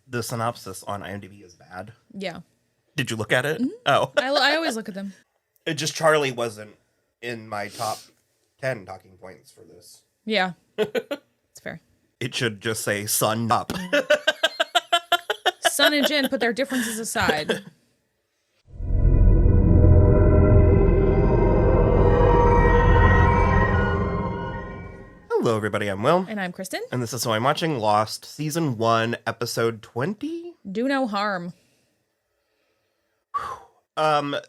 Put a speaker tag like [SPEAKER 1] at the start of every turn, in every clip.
[SPEAKER 1] The synopsis on IMDb is bad.
[SPEAKER 2] Yeah.
[SPEAKER 1] Did you look at it? Mm-hmm. Oh.
[SPEAKER 2] I always look at them.
[SPEAKER 1] It just Charlie wasn't in my top 10 talking points for this.
[SPEAKER 2] Yeah. It's fair.
[SPEAKER 1] It should just say sun up.
[SPEAKER 2] Sun and Jin put their differences aside.
[SPEAKER 1] Hello, everybody. I'm Will.
[SPEAKER 2] And I'm Kristen.
[SPEAKER 1] And this is So I'm Watching Lost, Season 1, Episode 20?
[SPEAKER 2] Do no harm.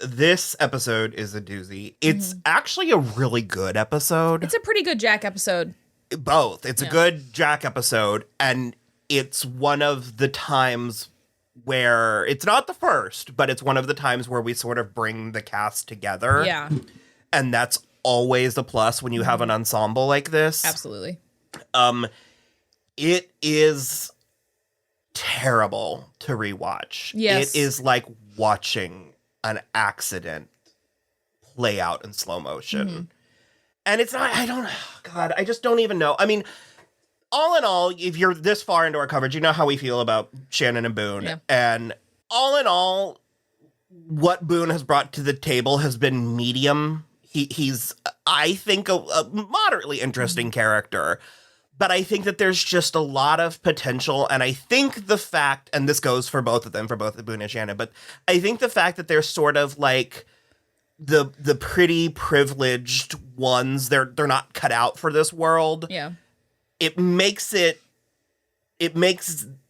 [SPEAKER 1] This episode is a doozy. It's actually a really good episode.
[SPEAKER 2] It's a pretty good Jack episode.
[SPEAKER 1] Both. It's a good Jack episode, and it's one of the times where, it's not the first, but it's one of the times where we sort of bring the cast together.
[SPEAKER 2] Yeah.
[SPEAKER 1] And that's always a plus when you have an ensemble like this.
[SPEAKER 2] Absolutely.
[SPEAKER 1] It is terrible to rewatch.
[SPEAKER 2] Yes.
[SPEAKER 1] It is like watching an accident play out in slow motion. And it's not, I just don't even know. I mean, all in all, if you're this far into our coverage, you know how we feel about Shannon and Boone.
[SPEAKER 2] Yeah.
[SPEAKER 1] And all in all, what Boone has brought to the table has been medium. He's, I think, a moderately interesting character. But I think that there's just a lot of potential. And I think the fact, and this goes for both of them, for both Boone and Shannon, but I think the fact that they're sort of like the pretty privileged ones, they're not cut out for this world.
[SPEAKER 2] Yeah.
[SPEAKER 1] It makes it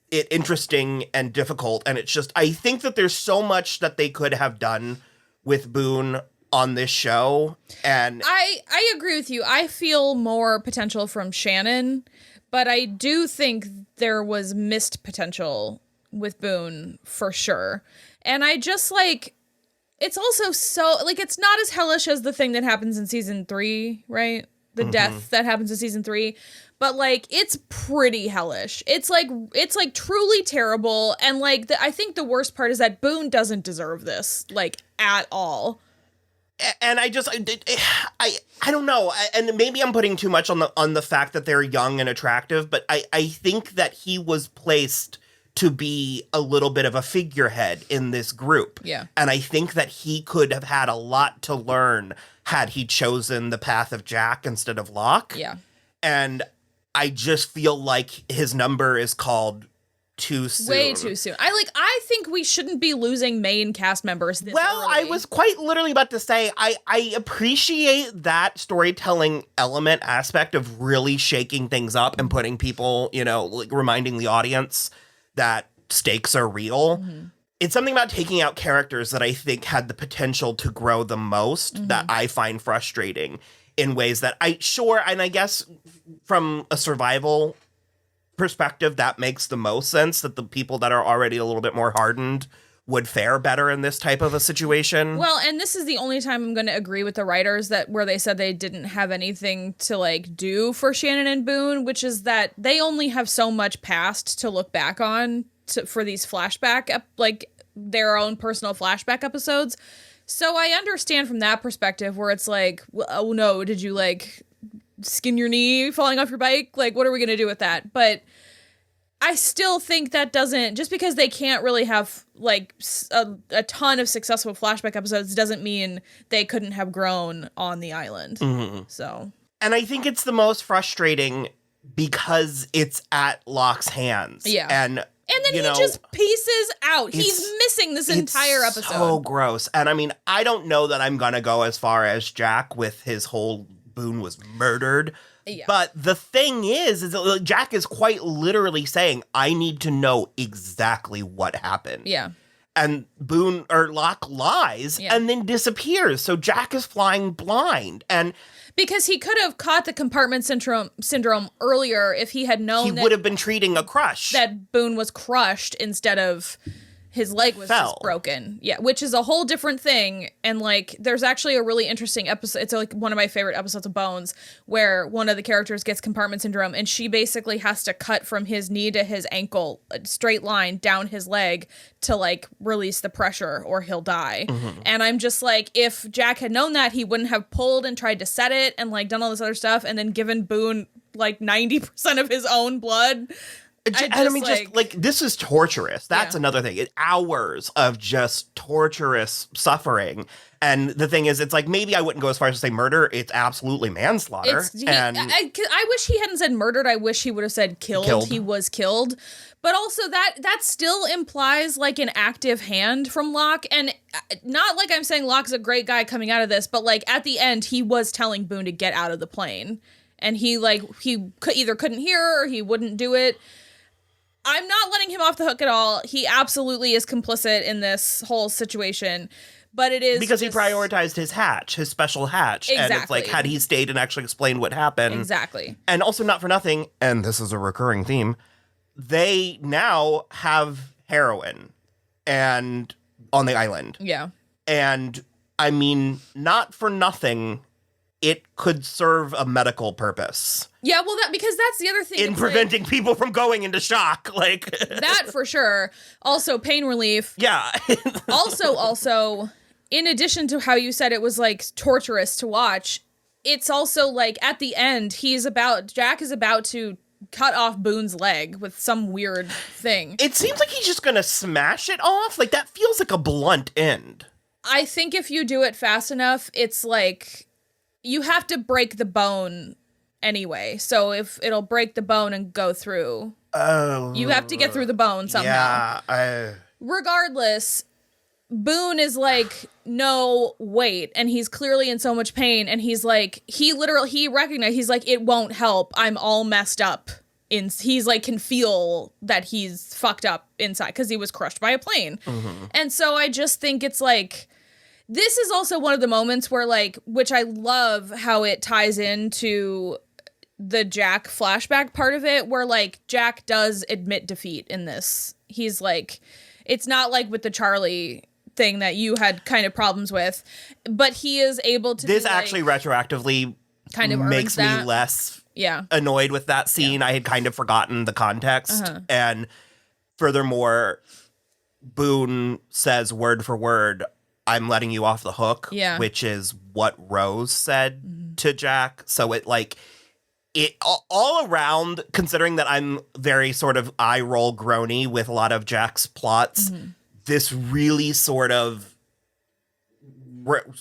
[SPEAKER 1] interesting and difficult. And it's just, I think that there's so much that they could have done with Boone on this show. And
[SPEAKER 2] I agree with you. I feel more potential from Shannon, but I do think there was missed potential with Boone for sure. And I just like, it's also so like, it's not as hellish as the thing that happens in season 3, right? The death that happens in season 3, but like, it's pretty hellish. It's like truly terrible. And like, I think the worst part is that Boone doesn't deserve this, like, at all.
[SPEAKER 1] And I don't know. And maybe I'm putting too much on the fact that they're young and attractive, but I think that he was placed to be a little bit of a figurehead in this group.
[SPEAKER 2] Yeah.
[SPEAKER 1] And I think that he could have had a lot to learn had he chosen the path of Jack instead of Locke.
[SPEAKER 2] Yeah.
[SPEAKER 1] And I just feel like his number is called too soon.
[SPEAKER 2] Way too soon. I think we shouldn't be losing main cast members this early.
[SPEAKER 1] I was quite literally about to say, I appreciate that storytelling element aspect of really shaking things up and putting people, like reminding the audience that stakes are real. It's something about taking out characters that I think had the potential to grow the most that I find frustrating in ways that and I guess from a survival perspective, that makes the most sense, that the people that are already a little bit more hardened would fare better in this type of a situation. Well,
[SPEAKER 2] and this is the only time I'm going to agree with the writers that where they said they didn't have anything to like do for Shannon and Boone, which is that they only have so much past to look back on for these flashback, like their own personal flashback episodes. So I understand from that perspective where it's like, oh no, did you like skin your knee falling off your bike? Like, what are we going to do with that? But I still think that doesn't, just because they can't really have like a ton of successful flashback episodes doesn't mean they couldn't have grown on the island. So, and
[SPEAKER 1] I think it's the most frustrating because it's at Locke's hands.
[SPEAKER 2] Yeah.
[SPEAKER 1] And
[SPEAKER 2] then he just pieces out. He's missing this entire episode.
[SPEAKER 1] So gross. And I mean, I don't know that I'm going to go as far as Jack with his whole Boone was murdered. Yeah. But the thing is that Jack is quite literally saying, I need to know exactly what happened.
[SPEAKER 2] Yeah.
[SPEAKER 1] And Locke lies and then disappears. So Jack is flying blind. And
[SPEAKER 2] because he could have caught the compartment syndrome earlier if he had known
[SPEAKER 1] he would have been treating a crush.
[SPEAKER 2] That Boone was crushed instead of his leg was just broken. Yeah, which is a whole different thing. And like, there's actually a really interesting episode. It's like one of my favorite episodes of Bones, where one of the characters gets compartment syndrome, and she basically has to cut from his knee to his ankle, a straight line down his leg to like release the pressure, or he'll die. And I'm just like, if Jack had known that, he wouldn't have pulled and tried to set it and like done all this other stuff, and then given Boone like 90% of his own blood.
[SPEAKER 1] This is torturous. That's another thing. Hours of just torturous suffering. And the thing is, it's like, maybe I wouldn't go as far as to say murder. It's absolutely manslaughter.
[SPEAKER 2] I wish he hadn't said murdered. I wish he would have said killed. He was killed. But also that still implies like an active hand from Locke. And not like I'm saying Locke's a great guy coming out of this, but like at the end, he was telling Boone to get out of the plane. And he either couldn't hear or he wouldn't do it. I'm not letting him off the hook at all. He absolutely is complicit in this whole situation. But it is
[SPEAKER 1] because he prioritized his special hatch.
[SPEAKER 2] Exactly.
[SPEAKER 1] And it's like, had he stayed and actually explained what happened.
[SPEAKER 2] Exactly.
[SPEAKER 1] And also, not for nothing, and this is a recurring theme, they now have heroin and on the island.
[SPEAKER 2] Yeah.
[SPEAKER 1] And I mean, not for nothing, it could serve a medical purpose.
[SPEAKER 2] Yeah, well, because that's the other thing.
[SPEAKER 1] In preventing people from going into shock. Like
[SPEAKER 2] that for sure. Also, pain relief.
[SPEAKER 1] Yeah.
[SPEAKER 2] also, in addition to how you said it was like torturous to watch, it's also like at the end, Jack is about to cut off Boone's leg with some weird thing.
[SPEAKER 1] It seems like he's just gonna smash it off. Like that feels like a blunt end.
[SPEAKER 2] I think if you do it fast enough, it's like you have to break the bone anyway. So if it'll break the bone and go through, you have to get through the bone somehow.
[SPEAKER 1] Yeah.
[SPEAKER 2] Regardless, Boone is like, no, wait. And he's clearly in so much pain. And he's like, he recognized, he's like, it won't help. I'm all messed up. He's like, can feel that he's fucked up inside because he was crushed by a plane. Mm-hmm. And so I just think it's like, this is also one of the moments where like, which I love how it ties into the Jack flashback part of it, where like Jack does admit defeat in this. He's like, it's not like with the Charlie thing that you had kind of problems with, but he is able to.
[SPEAKER 1] This actually retroactively
[SPEAKER 2] kind of
[SPEAKER 1] makes me less annoyed with that scene. I had kind of forgotten the context. And furthermore, Boone says word for word, I'm letting you off the hook, which is what Rose said to Jack. So it like, it all around, considering that I'm very sort of eye roll groany with a lot of Jack's plots, this really sort of,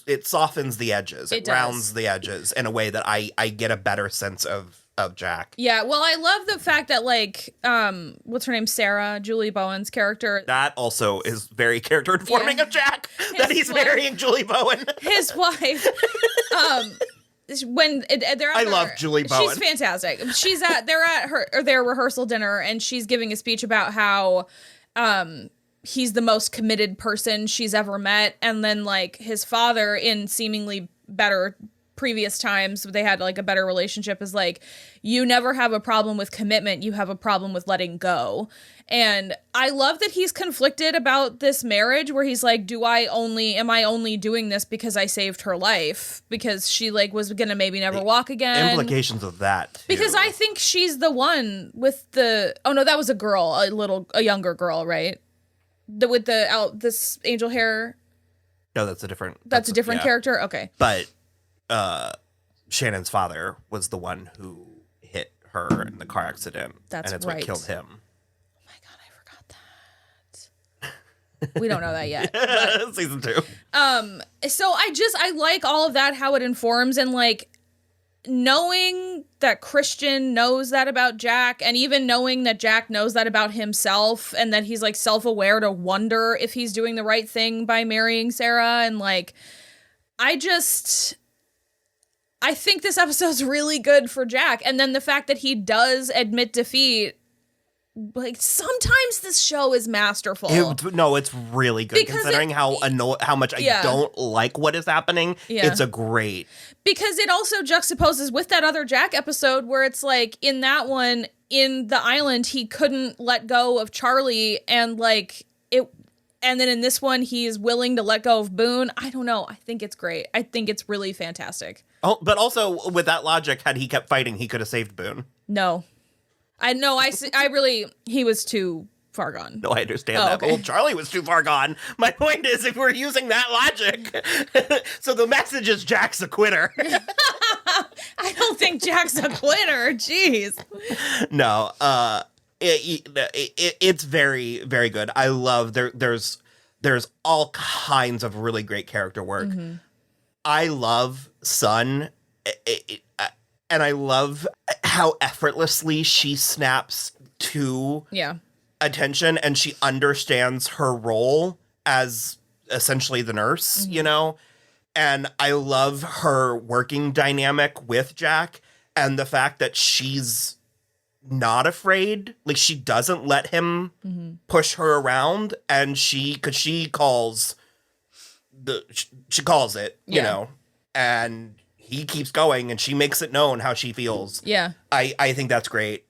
[SPEAKER 1] it softens the edges. It rounds the edges in a way that I get a better sense of Jack.
[SPEAKER 2] Yeah, well, I love the fact that, like, what's her name? Sarah, Julie Bowen's character.
[SPEAKER 1] That also is very character informing of Jack, that he's marrying Julie Bowen.
[SPEAKER 2] His wife. When they're at
[SPEAKER 1] love Julie Bowen.
[SPEAKER 2] She's fantastic. They're at their rehearsal dinner, and she's giving a speech about how he's the most committed person she's ever met. And then like his father, in seemingly better previous times, they had like a better relationship, is like, you never have a problem with commitment, you have a problem with letting go. And I love that he's conflicted about this marriage, where he's like, am I only doing this because I saved her life, because she like was gonna maybe never walk again?
[SPEAKER 1] Implications of that too.
[SPEAKER 2] Because I think she's the one with that was a girl, a younger girl, right? With this angel hair.
[SPEAKER 1] No, that's a different.
[SPEAKER 2] That's a different character. Okay,
[SPEAKER 1] but Shannon's father was the one who hit her in the car accident.
[SPEAKER 2] That's
[SPEAKER 1] and it's
[SPEAKER 2] right.
[SPEAKER 1] what killed him.
[SPEAKER 2] Oh my god, I forgot that. We don't know that yet. But,
[SPEAKER 1] Season 2.
[SPEAKER 2] So I like all of that, how it informs, and like knowing that Christian knows that about Jack, and even knowing that Jack knows that about himself, and that he's like self-aware to wonder if he's doing the right thing by marrying Sarah. And like, I think this episode's really good for Jack. And then the fact that he does admit defeat, like, sometimes this show is masterful.
[SPEAKER 1] It's really good, because considering how much I don't like what is happening. Yeah. It's a great.
[SPEAKER 2] Because it also juxtaposes with that other Jack episode, where it's like, in that one, in the island, he couldn't let go of Charlie, and like it. And then in this one, he's willing to let go of Boone. I don't know. I think it's great. I think it's really fantastic.
[SPEAKER 1] Oh, but also with that logic, had he kept fighting, he could have saved Boone.
[SPEAKER 2] No. He was too far gone.
[SPEAKER 1] No, I understand that. Okay. Well, Charlie was too far gone. My point is, if we're using that logic, so the message is Jack's a quitter.
[SPEAKER 2] I don't think Jack's a quitter. Jeez.
[SPEAKER 1] No, It's very, very good. I love there's all kinds of really great character work. I love Sun, and I love how effortlessly she snaps to attention, and she understands her role as essentially the nurse, you know? And I love her working dynamic with Jack, and the fact that she's not afraid. Like, she doesn't let him push her around, and she calls it, you know, and he keeps going, and she makes it known how she feels.
[SPEAKER 2] Yeah.
[SPEAKER 1] I think that's great.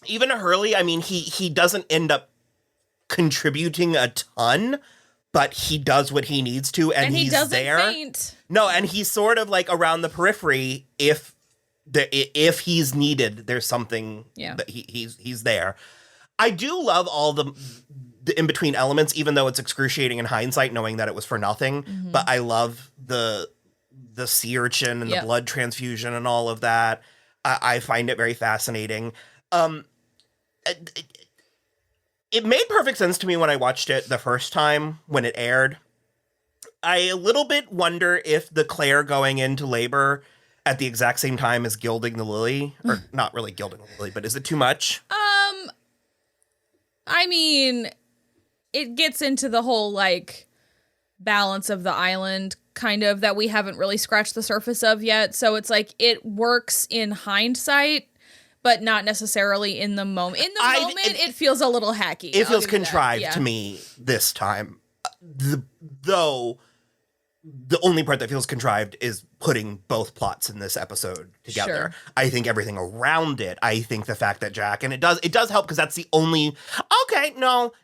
[SPEAKER 1] Even Hurley, I mean, he doesn't end up contributing a ton, but he does what he needs to, and
[SPEAKER 2] he
[SPEAKER 1] he's
[SPEAKER 2] doesn't
[SPEAKER 1] there.
[SPEAKER 2] faint.
[SPEAKER 1] No, and he's sort of like around the periphery if he's needed. There's something that he's there. I do love all the in between elements, even though it's excruciating in hindsight, knowing that it was for nothing. But I love the sea urchin and the blood transfusion and all of that. I find it very fascinating. It made perfect sense to me when I watched it the first time when it aired. I a little bit wonder if the Claire going into labor at the exact same time as gilding the lily, or not really gilding the lily, but is it too much?
[SPEAKER 2] I mean, it gets into the whole, like, balance of the island, kind of, that we haven't really scratched the surface of yet. So it's like, it works in hindsight, but not necessarily in the moment. In the moment, it feels a little hacky.
[SPEAKER 1] It feels contrived to me this time. Though the only part that feels contrived is putting both plots in this episode together.
[SPEAKER 2] Sure.
[SPEAKER 1] I think everything around it, I think the fact that Jack, and it does help because that's the only,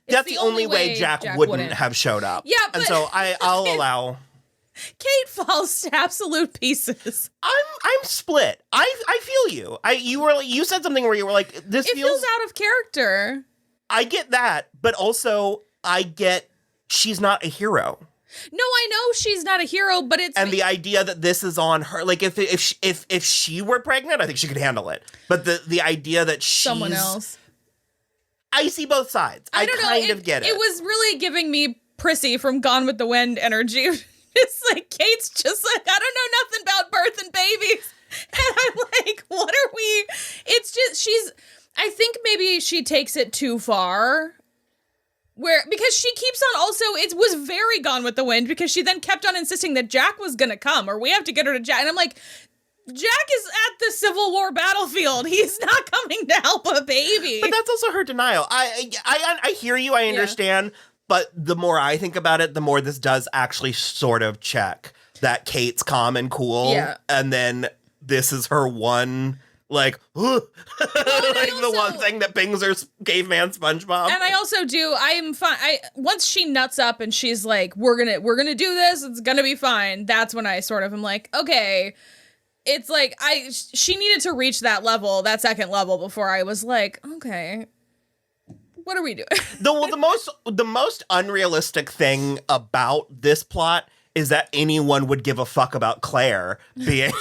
[SPEAKER 1] that's the only way Jack wouldn't have showed up.
[SPEAKER 2] Yeah, but,
[SPEAKER 1] and so I'll allow.
[SPEAKER 2] Kate falls to absolute pieces.
[SPEAKER 1] I'm split. I feel you. You said something where you were like, this
[SPEAKER 2] feels out of character.
[SPEAKER 1] I get that, but also I get she's not a hero.
[SPEAKER 2] No, I know she's not a hero, but it's
[SPEAKER 1] the idea that this is on her. Like if she were pregnant, I think she could handle it. But the idea that she's
[SPEAKER 2] someone else.
[SPEAKER 1] I see both sides. I kind of get it.
[SPEAKER 2] It was really giving me Prissy from Gone with the Wind energy. It's like Kate's just like, I don't know nothing about birth and babies. And I'm like, what are we? It's just I think maybe she takes it too far. Because she keeps on also, it was very Gone with the Wind, because she then kept on insisting that Jack was going to come, or we have to get her to Jack. And I'm like, Jack is at the Civil War battlefield. He's not coming to help a baby.
[SPEAKER 1] But that's also her denial. I hear you. I understand. But the more I think about it, the more this does actually sort of check that Kate's calm and cool. Yeah. And then this is her one, like, like the one thing that pings her caveman SpongeBob.
[SPEAKER 2] And I also I'm fine. Once she nuts up and she's like, we're gonna do this, it's gonna be fine. That's when I sort of am like, okay. It's like she needed to reach that level, that second level, before I was like, okay, what are we doing? The most unrealistic thing about this plot is that anyone would give a fuck about Claire being.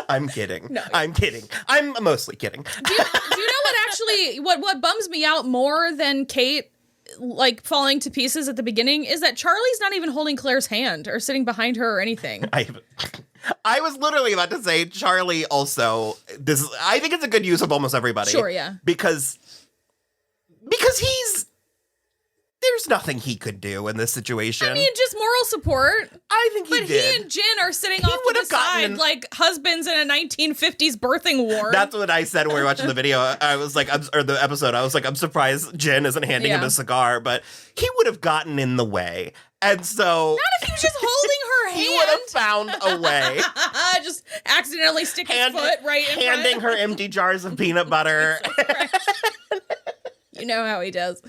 [SPEAKER 2] I'm kidding. No. I'm kidding. I'm mostly kidding. Do you know what actually, what bums me out more than Kate, like, falling to pieces at the beginning is that Charlie's not even holding Claire's hand or sitting behind her or anything.
[SPEAKER 1] I was literally about to say Charlie also, I think it's a good use of almost everybody.
[SPEAKER 2] Sure, yeah.
[SPEAKER 1] Because there's nothing he could do in this situation.
[SPEAKER 2] I mean, just moral support.
[SPEAKER 1] I think he did.
[SPEAKER 2] But he and Jen are sitting off to the side like husbands in a 1950s birthing ward.
[SPEAKER 1] That's what I said when we were watching the video. I was like, or the episode, I was like, I'm surprised Jen isn't handing him a cigar, but he would have gotten in the way. And so...
[SPEAKER 2] Not if he was just holding her hand.
[SPEAKER 1] He would have found a way.
[SPEAKER 2] Just accidentally stick his foot right in front.
[SPEAKER 1] Handing her empty jars of peanut butter.
[SPEAKER 2] You know how he does.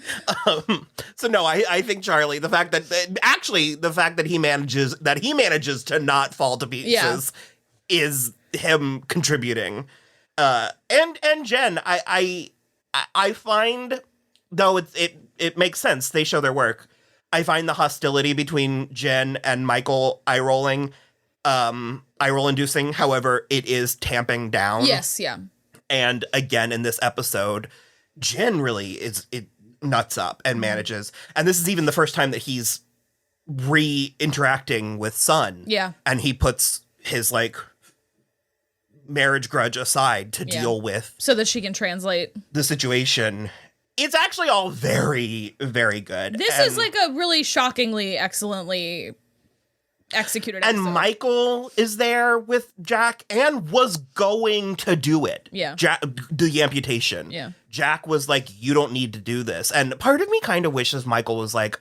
[SPEAKER 1] So no, I think Charlie, the fact that he manages to not fall to pieces is him contributing. And Jen, I find, though it makes sense, they show their work. I find the hostility between Jen and Michael eye roll inducing. However, it is tamping down.
[SPEAKER 2] Yes, yeah.
[SPEAKER 1] And again, in this episode, Jin really it nuts up and manages. And this is even the first time that he's re-interacting with Sun.
[SPEAKER 2] Yeah.
[SPEAKER 1] And he puts his like marriage grudge aside to deal with
[SPEAKER 2] so that she can translate
[SPEAKER 1] the situation. It's actually all very, very good.
[SPEAKER 2] This is like a really shockingly excellently executed
[SPEAKER 1] and
[SPEAKER 2] episode.
[SPEAKER 1] Michael is there with Jack and was going to do it.
[SPEAKER 2] Yeah.
[SPEAKER 1] Jack, do the amputation.
[SPEAKER 2] Yeah.
[SPEAKER 1] Jack was like, you don't need to do this. And part of me kind of wishes Michael was like,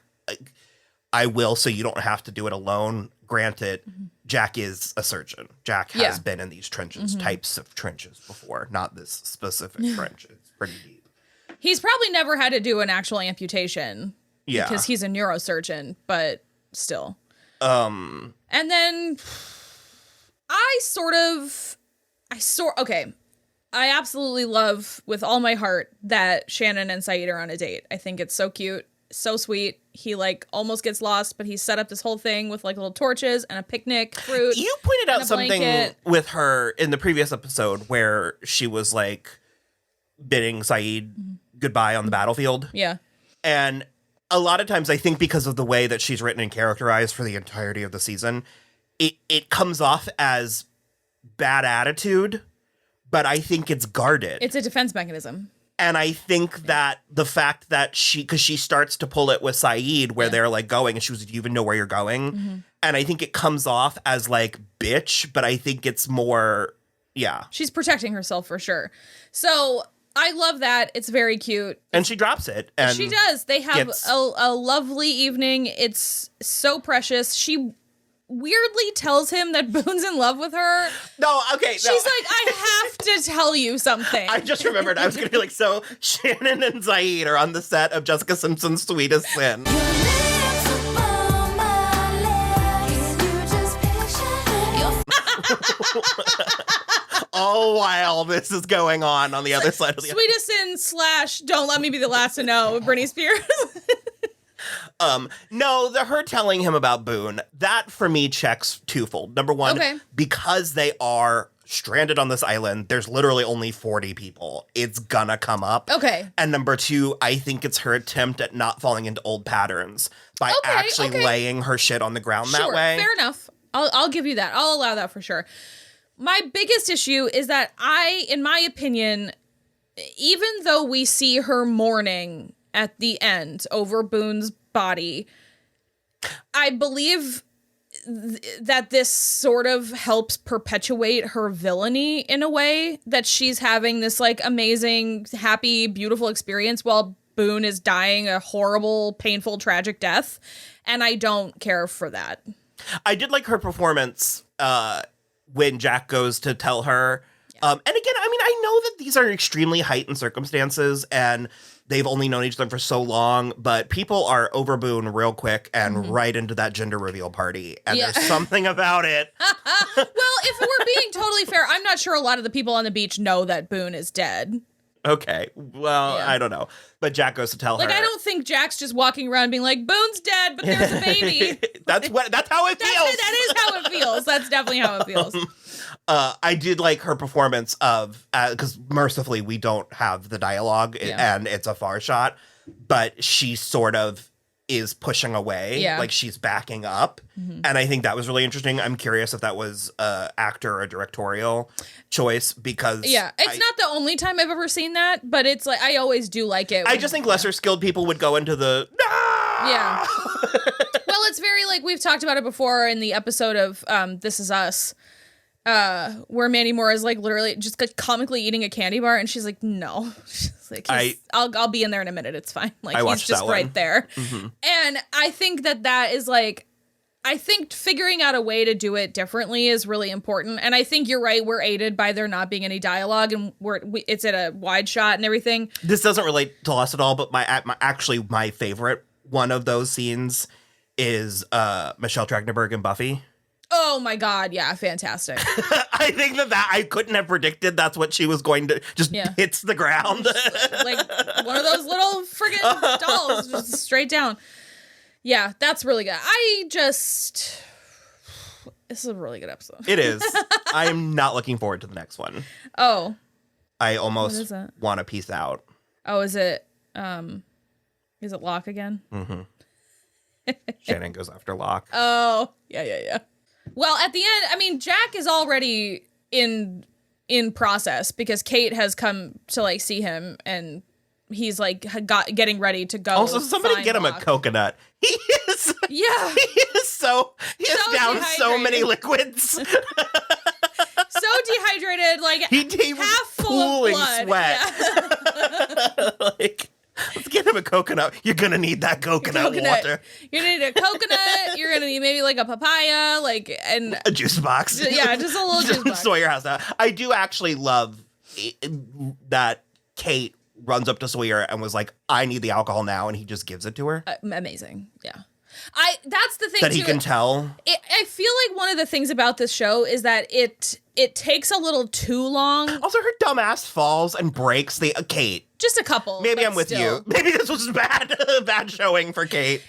[SPEAKER 1] I will, so you don't have to do it alone. Granted, Jack is a surgeon. Jack has been in these trenches, types of trenches before, not this specific trench. It's pretty deep.
[SPEAKER 2] He's probably never had to do an actual amputation.
[SPEAKER 1] Yeah.
[SPEAKER 2] Because he's a neurosurgeon, but still. And then okay. I absolutely love with all my heart that Shannon and Saeed are on a date. I think it's so cute, so sweet. He like almost gets lost, but he set up this whole thing with like little torches and a picnic fruit.
[SPEAKER 1] You pointed out something
[SPEAKER 2] blanket.
[SPEAKER 1] with her in the previous episode where she was like bidding Saeed goodbye on the battlefield.
[SPEAKER 2] Yeah.
[SPEAKER 1] And a lot of times I think because of the way that she's written and characterized for the entirety of the season, it comes off as bad attitude, but I think it's guarded.
[SPEAKER 2] It's a defense mechanism.
[SPEAKER 1] And I think that the fact that because she starts to pull it with Saeed where they're like going and she was like, do you even know where you're going? And I think it comes off as like bitch, but I think it's more,
[SPEAKER 2] She's protecting herself for sure. So I love that. It's very cute.
[SPEAKER 1] And she drops it. And
[SPEAKER 2] she does. They have a lovely evening. It's so precious. She weirdly tells him that Boone's in love with her.
[SPEAKER 1] No, okay.
[SPEAKER 2] She's like, I have to tell you something.
[SPEAKER 1] I just remembered. I was going to be like, so Shannon and Saeed are on the set of Jessica Simpson's Sweetest Sin. All while this is going on the other side of the
[SPEAKER 2] Sweetest Sin / Don't Let Me Be the Last to Know with Britney Spears.
[SPEAKER 1] No, her telling him about Boone, that for me checks twofold. Number one, because they are stranded on this island, there's literally only 40 people. It's gonna come up.
[SPEAKER 2] Okay.
[SPEAKER 1] And number two, I think it's her attempt at not falling into old patterns by actually laying her shit on the ground that way.
[SPEAKER 2] Fair enough. I'll give you that. I'll allow that for sure. My biggest issue is that in my opinion, even though we see her mourning at the end over Boone's body, I believe that this sort of helps perpetuate her villainy in a way, that she's having this like amazing, happy, beautiful experience while Boone is dying a horrible, painful, tragic death. And I don't care for that.
[SPEAKER 1] I did like her performance when Jack goes to tell her. And again, I mean, I know that these are extremely heightened circumstances and they've only known each other for so long, but people are over Boone real quick and right into that gender reveal party. And there's something about it.
[SPEAKER 2] Well, if we're being totally fair, I'm not sure a lot of the people on the beach know that Boone is dead.
[SPEAKER 1] Okay. Well, I don't know. But Jack goes to tell her.
[SPEAKER 2] Like, I don't think Jack's just walking around being like, Boone's dead, but there's a baby.
[SPEAKER 1] That's how it feels.
[SPEAKER 2] That is how it feels. That's definitely how it feels.
[SPEAKER 1] I did like her performance of, because mercifully we don't have the dialogue and it's a far shot, but she sort of is pushing away. Like she's backing up. And I think that was really interesting. I'm curious if that was actor or directorial choice because
[SPEAKER 2] it's not the only time I've ever seen that, but it's like, I always do like it.
[SPEAKER 1] I just think lesser skilled people would go into the
[SPEAKER 2] Well, it's very like, we've talked about it before in the episode of This Is Us, where Mandy Moore is like literally just like comically eating a candy bar, and she's like, no, she's like, I'll be in there in a minute. It's fine. Like he's just right there. And I think that is like, I think figuring out a way to do it differently is really important. And I think you're right. We're aided by there not being any dialogue, and it's at a wide shot and everything.
[SPEAKER 1] This doesn't relate to us at all, but my favorite one of those scenes is Michelle Trachtenberg and Buffy.
[SPEAKER 2] Oh my God, yeah, fantastic.
[SPEAKER 1] I think that I couldn't have predicted that's what she was going to just hits the ground.
[SPEAKER 2] Like one of those little friggin' dolls, just straight down. Yeah, that's really good. This is a really good episode.
[SPEAKER 1] It is. I am not looking forward to the next one.
[SPEAKER 2] Oh.
[SPEAKER 1] I
[SPEAKER 2] What
[SPEAKER 1] almost
[SPEAKER 2] is it?
[SPEAKER 1] want to peace out.
[SPEAKER 2] Oh, is it Locke again?
[SPEAKER 1] Mm-hmm. Shannon goes after Locke.
[SPEAKER 2] Oh, yeah. Well, at the end, I mean, Jack is already in process because Kate has come to like see him, and he's like getting ready to go.
[SPEAKER 1] Also, somebody
[SPEAKER 2] find
[SPEAKER 1] get him
[SPEAKER 2] Locke.
[SPEAKER 1] a coconut. He is.
[SPEAKER 2] Yeah.
[SPEAKER 1] He is so down so many liquids.
[SPEAKER 2] So dehydrated, like
[SPEAKER 1] He
[SPEAKER 2] half
[SPEAKER 1] was
[SPEAKER 2] full of
[SPEAKER 1] pooling
[SPEAKER 2] blood.
[SPEAKER 1] sweat.
[SPEAKER 2] Yeah.
[SPEAKER 1] Like, let's get him a coconut. You're gonna need that coconut water.
[SPEAKER 2] You're gonna need a coconut. You're gonna need maybe like a papaya, like and
[SPEAKER 1] A juice box.
[SPEAKER 2] yeah, just a little juice box.
[SPEAKER 1] Sawyer has that. I do actually love that Kate runs up to Sawyer and was like, "I need the alcohol now," and he just gives it to her.
[SPEAKER 2] Amazing, yeah. That's the thing
[SPEAKER 1] That
[SPEAKER 2] too.
[SPEAKER 1] he can tell.
[SPEAKER 2] I feel like one of the things about this show is that it takes a little too long.
[SPEAKER 1] Also, her dumbass falls and breaks the Kate.
[SPEAKER 2] Just a couple.
[SPEAKER 1] Maybe
[SPEAKER 2] but
[SPEAKER 1] I'm with
[SPEAKER 2] still.
[SPEAKER 1] you. Maybe this was bad showing for Kate.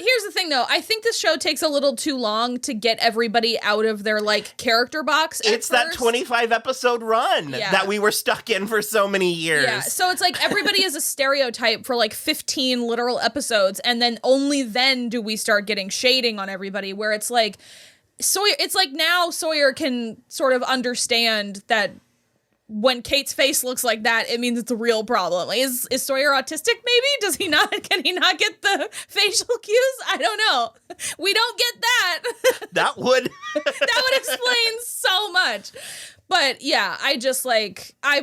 [SPEAKER 2] Here's the thing, though. I think this show takes a little too long to get everybody out of their like character box.
[SPEAKER 1] It's that 25 episode run that we were stuck in for so many years.
[SPEAKER 2] Yeah, so it's like everybody is a stereotype for like 15 literal episodes, and then only then do we start getting shading on everybody, where it's like Sawyer. It's like now Sawyer can sort of understand that when Kate's face looks like that, it means it's a real problem. Like, is Sawyer autistic? Maybe does he not? Can he not get the facial cues? I don't know. We don't get that.
[SPEAKER 1] That would
[SPEAKER 2] explain so much. But yeah, I just like I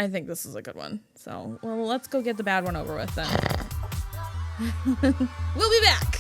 [SPEAKER 2] think this is a good one. So well, let's go get the bad one over with then. We'll be back.